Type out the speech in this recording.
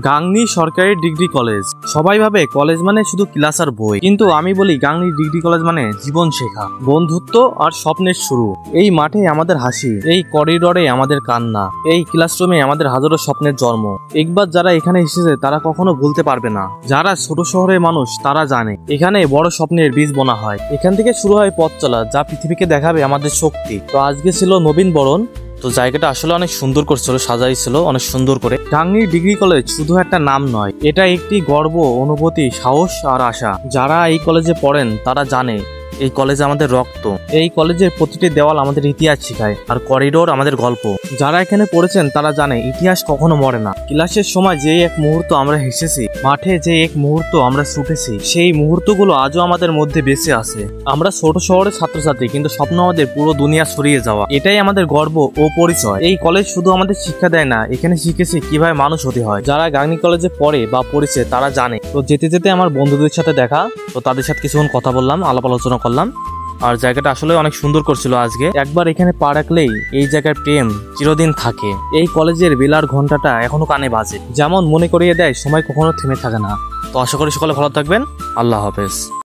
গাংনী সরকারি degree college. সবাই ভাবে কলেজ মানে শুধু ক্লাস আর বই, কিন্তু আমি বলি গাংনী ডিগ্রি কলেজ মানে জীবন শেখা, বন্ধুত্ব আর স্বপ্নের শুরু। এই মাঠে আমাদের হাসি, এই করিডোরে আমাদের কান্না, এই ক্লাসরুমে আমাদের হাজারো স্বপ্নের জন্ম। একবার যারা এখানে এসেছে তারা কখনো ভুলতে পারবে না। যারা ছোট শহরের মানুষ তারা জানে এখানে বড় স্বপ্নের বীজ বোনা হয়। এখান থেকে শুরু হয় পথ চলা, যা পৃথিবীকে দেখাবে আমাদের শক্তি। তো আজকে ছিল নবীন বরণ। তো জায়গাটা আসলে অনেক সুন্দর করছিল, সাজাইছিল অনেক সুন্দর করে। গাংনী ডিগ্রি কলেজ শুধু একটা নাম নয়, এটা একটি গর্ব, অনুভূতি, সাহস আর আশা। যারা এই কলেজে পড়েন তারা জানে এই কলেজে আমাদের রক্ত। এই কলেজের প্রতিটি দেওয়াল আমাদের ইতিহাস শেখায়, আর করিডোর আমাদের গল্প। যারা এখানে পড়েছেন তারা জানে ইতিহাস কখনো মরে না। ক্লাসের সময় যে এক মুহূর্ত আমরা হেসেছি, মাঠে যে এক মুহূর্ত আমরা ছুটেছি, সেই মুহূর্তগুলো আজও আমাদের মধ্যে বেঁচে আছে। আমরা ছোট শহরের ছাত্রছাত্রী, কিন্তু স্বপ্ন আমাদের পুরো দুনিয়া ছড়িয়ে যাওয়া। এটাই আমাদের গর্ব ও পরিচয়। এই কলেজ শুধু আমাদের শিক্ষা দেয় না, এখানে শিখেছি কিভাবে মানুষ হতে হয়। যারা গাংনী কলেজে পড়ে বা পড়েছে তারা জানে। তো যেতে যেতে আমার বন্ধুদের সাথে দেখা, তো তাদের সাথে কিছুক্ষণ কথা বললাম, আলাপ আলোচনা করলাম। আর জায়গাটা আসলে অনেক সুন্দর করছিল আজকে। একবার এখানে পা রাখলেই এই জায়গার প্রেম চিরদিন থাকে। এই কলেজের বেলার ঘন্টাটা এখনো কানে বাজে, যেমন মনে করিয়ে দেয় সময় কখনো থেমে থাকে না। তো আশা করি সকলে ভালো থাকবেন। আল্লাহ হাফেজ।